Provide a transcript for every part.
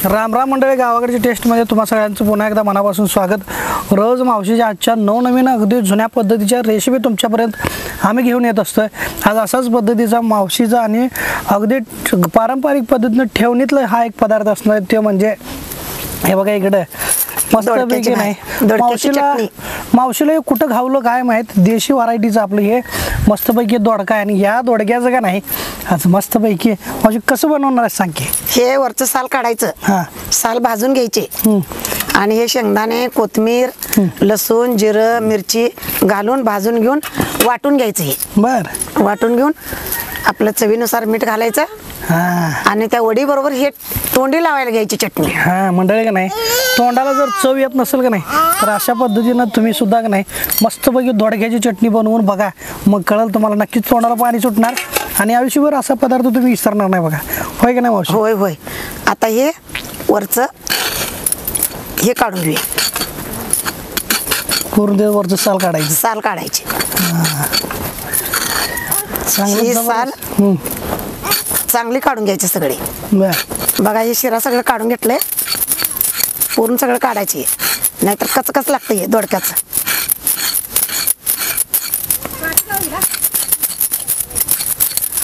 राम राम मंडळी, गावाकडची टेस्टमध्ये तुम्हा सगळ्यांचं पुन्हा एकदा मनापासून स्वागत। रोज मावशीच्या आजच्या नवनवीन अगदी जुन्या पद्धतीच्या रेसिपी तुमच्यापर्यंत आम्ही घेऊन येत असतोय। आज असाच पद्धतीचा मावशीचा आणि अगदी पारंपरिक पद्धतीने ठेवणीतला हा एक पदार्थ असणार आहे, ते म्हणजे हे बघा इकडे मस्तपैकी नाही मावशीला कुठं घावलं काय माहीत, देशी व्हरायटीचं आपलं हे मस्तपैकी दोडका आहे। आणि या दोडक्याचं का नाही आज मस्तपैकी मावशी कसं बनवणार आहे सांग की। हे वरचं साल काढायचं, हां साल भाजून घ्यायचे आणि हे शेंगदाणे, कोथिंबीर, लसूण, जिरं, मिरची घालून भाजून घेऊन वाटून घ्यायचं। हे बर वाटून घेऊन आपलं चवीनुसार मीठ घालायचं आणि त्या वडी बरोबर हे तोंडी लावायला घ्यायची चटणी। हां मंडळी का नाही, तोंडाला जर चव येत नसेल का नाही तर अशा पद्धतीनं तुम्ही सुद्धा का नाही मस्तपैकी दोडक्याची चटणी बनवून बघा, मग कळलं तुम्हाला नक्कीच तोंडाला पाणी सुटणार आणि आयुष्यभर असा पदार्थ तुम्ही विसरणार नाही बघा। होय का नाही मावशी? होय होय। आता हे वरचं हे काढून घेऊया, पूर्ण वरचं साल काढायचं, साल काढायचे। चांगली साल चांगली काढून घ्यायचे सगळे। बर बघा हे शिरा सगळं काढून घेतलंय, पूर्ण सगळं काढायचे, नाहीतर कचकच लागतं हे दोडक्याचं।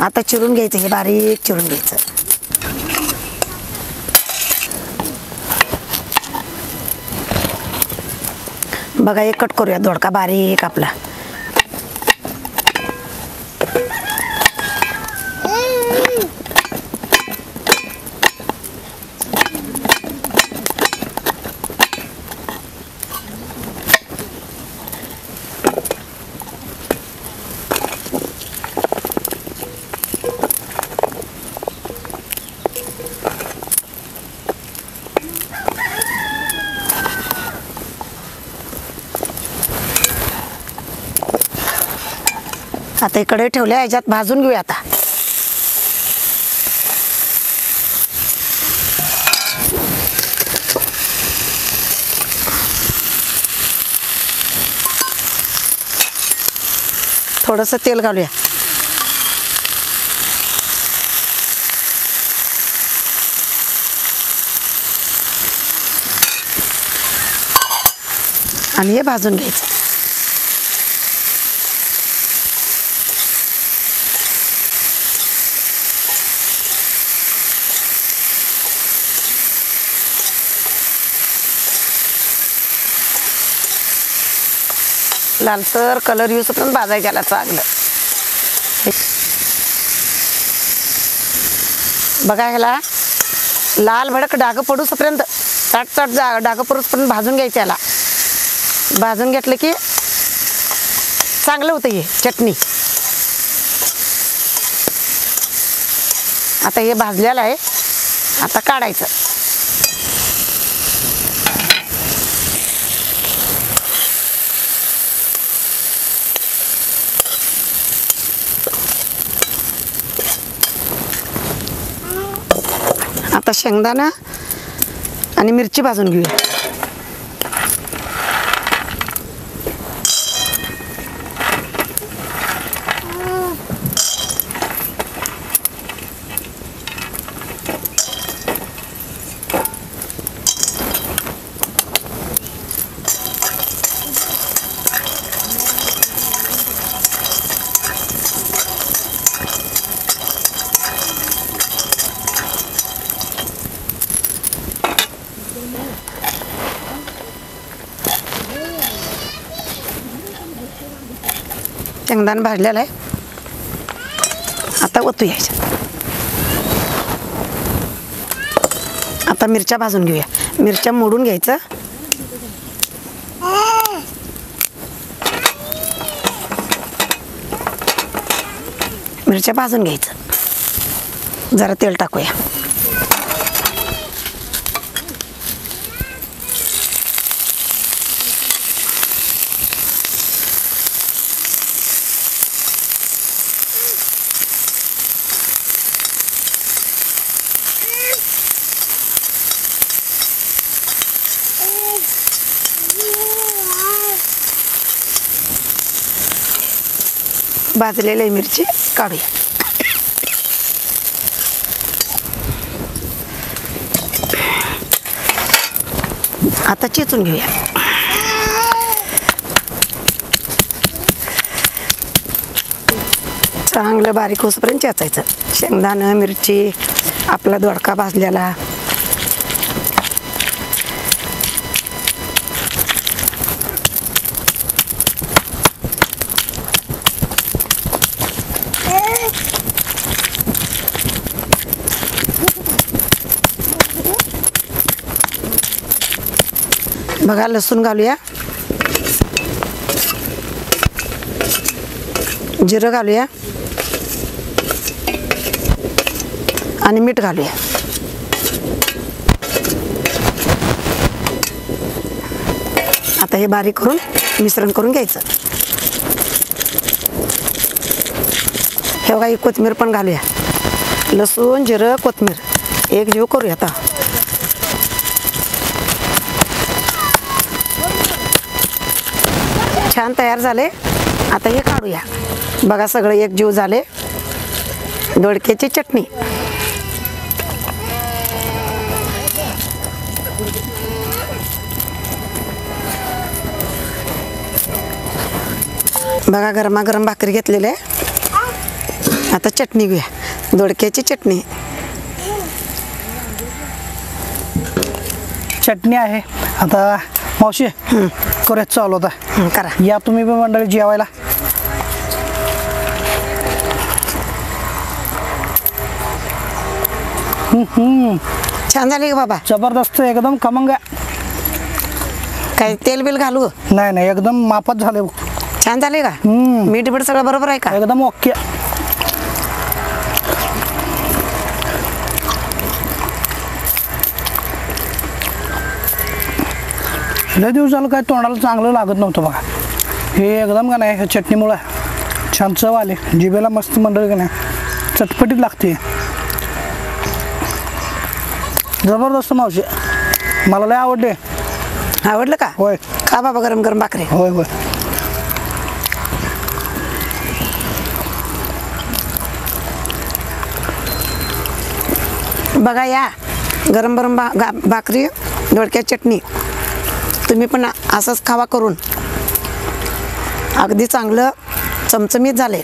आता चिरून घ्यायचं, हे बारीक चिरून घ्यायचं। बघा एक कट करूया दोडका बारीक आपला। आता इकडे ठेवल्या, ह्याच्यात भाजून घेऊया। आता थोडंसं तेल घालूया, आणि हे भाजून घ्यायचं। लालसर कलर येऊपर्यंत भाजायचं याला चांगलं। बघा ह्याला लाल भडक डाग पडूसपर्यंत चट चट डाग पडूसपर्यंत भाजून घ्यायचं। याला भाजून घेतलं की चांगलं होतं हे चटणी। आता हे भाजलेलं आहे, आता काढायचं। आता शेंगदाणा आणि मिरची भाजून घेऊया। शेंगदाणा भाजलेला आहे, आता ओतू यायचं। आता मिरच्या भाजून घेऊया, मिरच्या मोडून घ्यायचं। मिरच्या भाजून घ्यायचं, जरा तेल टाकूया। भाजलेली मिरची काढूया। आता चेचून घेऊया. चांगलं बारीक होईपर्यंत चेचायचं. शेंगदाणं, मिरची, आपला दोडका भाजलेला. बघा लसूण घालूया, जिरं घालूया आणि मीठ घालूया. आता हे बारीक करून मिश्रण करून घ्यायचं. हे बघा ही कोथिंबीर पण घालूया. लसूण, जिरं, कोथिंबीर एक जीव करूया. आता छान तयार झाले. आता हे काढूया. बघा सगळं एक जीव झाले. दोडक्याची चटणी. बघा गरमागरम भाकरी घेतलेली आहे. आता चटणी घेऊया. दोडक्याची चटणी. चटणी आहे. आता मावशी करूयात चालू होता. करा. या तुम्ही बी मंडळी जेवायला. छान झाली का बाबा? जबरदस्त एकदम खमंग. काय तेल बिल घालू? नाही नाही एकदम मापात झाले. छान झाले का? मीठ बीठ सगळं बरोबर आहे का? एकदम ओके. लय दिवस झालं काय तोंडाला चांगलं लागत नव्हतं बघा. हे एकदम का नाही ह्या चटणीमुळं छान चव आले. जिभेला मस्त मंडळी का नाही चटपटीत लागते. जबरदस्त मावशी. मला लय आवडले. आवडलं का? होय. खा बाबा गरम गरम भाकरी. होय होय. बघा या गरम गरम भाकरी, दोडक्या चटणी. तुम्ही पण असंच खावा करून. अगदी चांगलं चमचमीत झाले.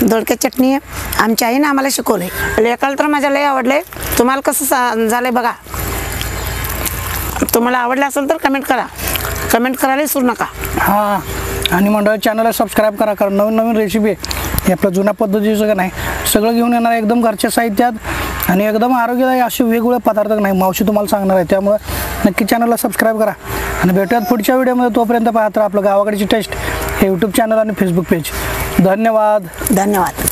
दोडक्या चटणी आमच्या आईनं आम्हाला शिकवले. लेकाला तर माझ्या लय आवडले. तुम्हाला कसं झालंय बघा. तुम्हाला आवडलं असेल तर कमेंट करा. कमेंट करायला विसरू नका. हां आणि मंडळी चॅनलला सबस्क्राईब करा. कारण नवीन नवीन रेसिपी हे आपल्या जुन्या पद्धतीचं का नाही सगळं घेऊन येणार आहे. एकदम घरच्या साहित्यात आणि एकदम आरोग्यदायी असे वेगवेगळे पदार्थ नाही मावशी तुम्हाला सांगणार आहे. त्यामुळे नक्की चॅनलला सबस्क्राईब करा आणि भेटूयात पुढच्या व्हिडिओमध्ये. तोपर्यंत पाहत राहा आपलं गावाकडची टेस्ट हे यूट्यूब चॅनल आणि फेसबुक पेज. धन्यवाद. धन्यवाद.